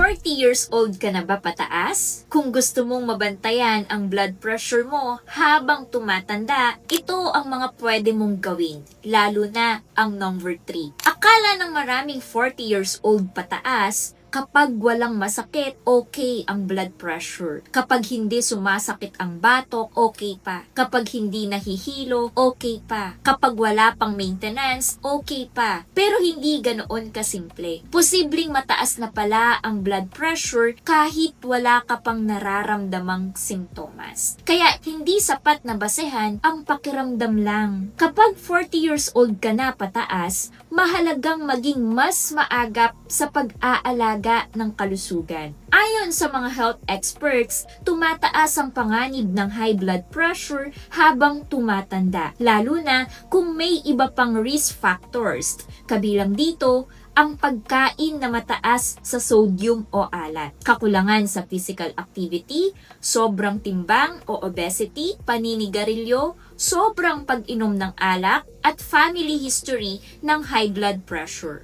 40 years old ka na ba pataas? Kung gusto mong mabantayan ang blood pressure mo habang tumatanda, ito ang mga pwede mong gawin, lalo na ang number 3. Akala ng maraming 40 years old pataas, kapag walang masakit, okay ang blood pressure. Kapag hindi sumasakit ang batok, okay pa. Kapag hindi nahihilo, okay pa. Kapag wala pang maintenance, okay pa. Pero hindi ganoon kasimple. Posibleng mataas na pala ang blood pressure kahit wala ka pang nararamdamang simptomas. Kaya hindi sapat na basehan ang pakiramdam lang. Kapag 40 years old ka na pataas, mahalagang maging mas maagap sa pag-aalaga ng kalusugan. Ayon sa mga health experts, tumataas ang panganib ng high blood pressure habang tumatanda, lalo na kung may iba pang risk factors. Kabilang dito, ang pagkain na mataas sa sodium o alat, kakulangan sa physical activity, sobrang timbang o obesity, paninigarilyo, sobrang pag-inom ng alak, at family history ng high blood pressure.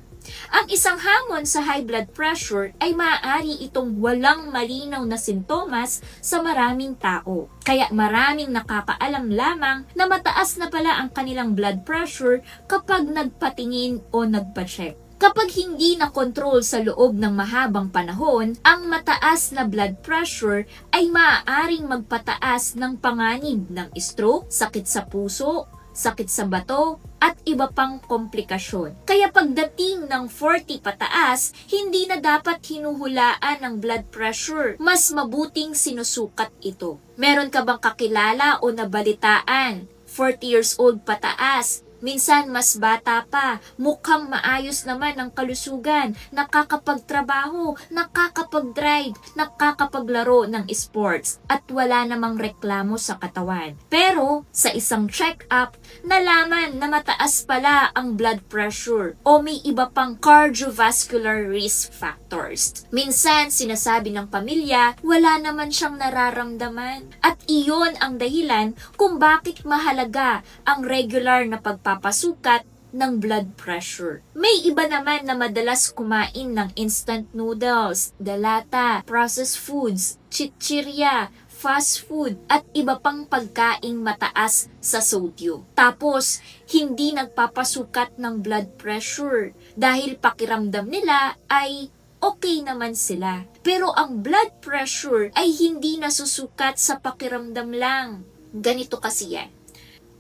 Ang isang hamon sa high blood pressure ay maaari itong walang malinaw na sintomas sa maraming tao. Kaya maraming nakakaalam lamang na mataas na pala ang kanilang blood pressure kapag nagpatingin o nagpa-check. Kapag hindi na-control sa loob ng mahabang panahon, ang mataas na blood pressure ay maaaring magpataas ng panganib ng stroke, sakit sa puso, sakit sa bato, at iba pang komplikasyon. Kaya pagdating ng 40 pataas, hindi na dapat hinuhulaan ang blood pressure. Mas mabuting sinusukat ito. Meron ka bang kakilala o nabalitaan? 40 years old pataas, minsan mas bata pa, mukhang maayos naman ang kalusugan, nakakapagtrabaho, nakakapag-drive, nakakapaglaro ng sports, at wala namang reklamo sa katawan. Pero, sa isang check-up, nalaman na mataas pala ang blood pressure o may iba pang cardiovascular risk factors. Minsan, sinasabi ng pamilya, wala naman siyang nararamdaman. At iyon ang dahilan kung bakit mahalaga ang regular na pagpapasukat ng blood pressure. May iba naman na madalas kumain ng instant noodles, delata, processed foods, chichirya, fast food, at iba pang pagkaing mataas sa sodium. Tapos, hindi nagpapasukat ng blood pressure dahil pakiramdam nila ay okay naman sila. Pero ang blood pressure ay hindi nasusukat sa pakiramdam lang. Ganito kasi yan.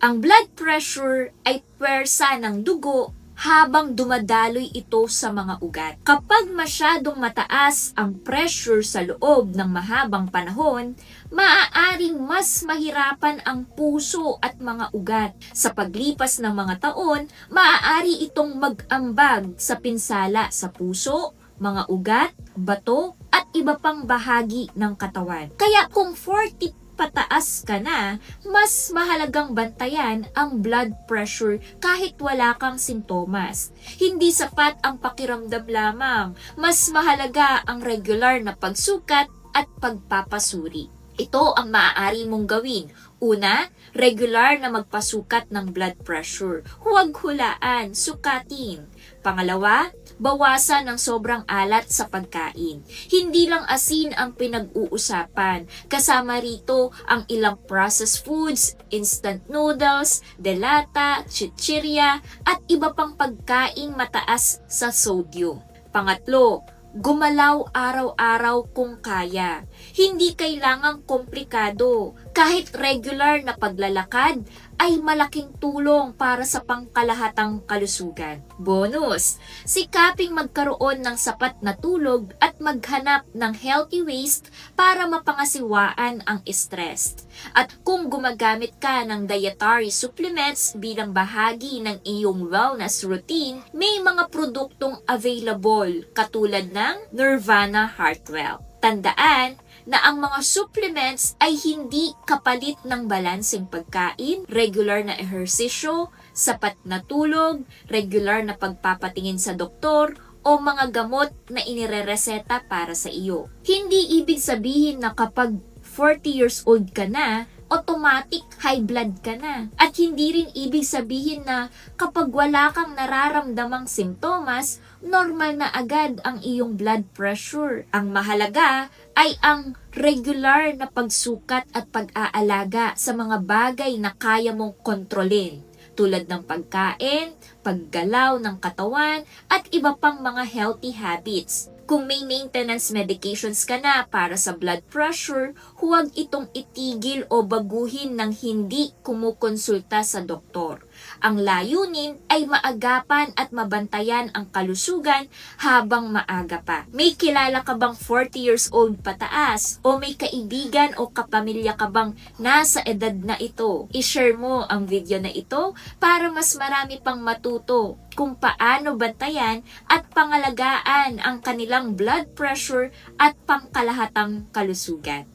Ang blood pressure ay pwersa ng dugo habang dumadaloy ito sa mga ugat. Kapag masyadong mataas ang pressure sa loob ng mahabang panahon, maaaring mas mahirapan ang puso at mga ugat. Sa paglipas ng mga taon, maaari itong mag-ambag sa pinsala sa puso, mga ugat, bato, at iba pang bahagi ng katawan. Kaya kung 40 pataas ka na, mas mahalagang bantayan ang blood pressure kahit wala kang sintomas. Hindi sapat ang pakiramdam lamang. Mas mahalaga ang regular na pagsukat at pagpapasuri. Ito ang maaari mong gawin. Una, regular na magpasukat ng blood pressure. Huwag hulaan, sukatin. Pangalawa, bawasan ng sobrang alat sa pagkain. Hindi lang asin ang pinag-uusapan. Kasama rito ang ilang processed foods, instant noodles, delata, chichirya, at iba pang pagkaing mataas sa sodium. Pangatlo, gumalaw araw-araw kung kaya. Hindi kailangang komplikado. Kahit regular na paglalakad ay malaking tulong para sa pangkalahatang kalusugan. Bonus, sikaping magkaroon ng sapat na tulog at maghanap ng healthy ways para mapangasiwaan ang stress. At kung gumagamit ka ng dietary supplements bilang bahagi ng iyong wellness routine, may mga produktong available katulad ng Nirvana Heartwell. Tandaan na ang mga supplements ay hindi kapalit ng balanseng pagkain, regular na ehersisyo, sapat na tulog, regular na pagpapatingin sa doktor, o mga gamot na inirereseta para sa iyo. Hindi ibig sabihin na kapag 40 years old ka na, automatic high blood ka na. At hindi rin ibig sabihin na kapag wala kang nararamdamang simptomas, normal na agad ang iyong blood pressure. Ang mahalaga ay ang regular na pagsukat at pag-aalaga sa mga bagay na kaya mong kontrolin, tulad ng pagkain, paggalaw ng katawan, at iba pang mga healthy habits. Kung may maintenance medications ka na para sa blood pressure, huwag itong itigil o baguhin ng hindi kumukonsulta sa doktor. Ang layunin ay maagapan at mabantayan ang kalusugan habang maaga pa. May kilala ka bang 40 years old pataas? O may kaibigan o kapamilya ka bang nasa edad na ito? I-share mo ang video na ito para mas marami pang matuto kung paano bantayan at pangalagaan ang kanilang blood pressure at pangkalahatang kalusugan.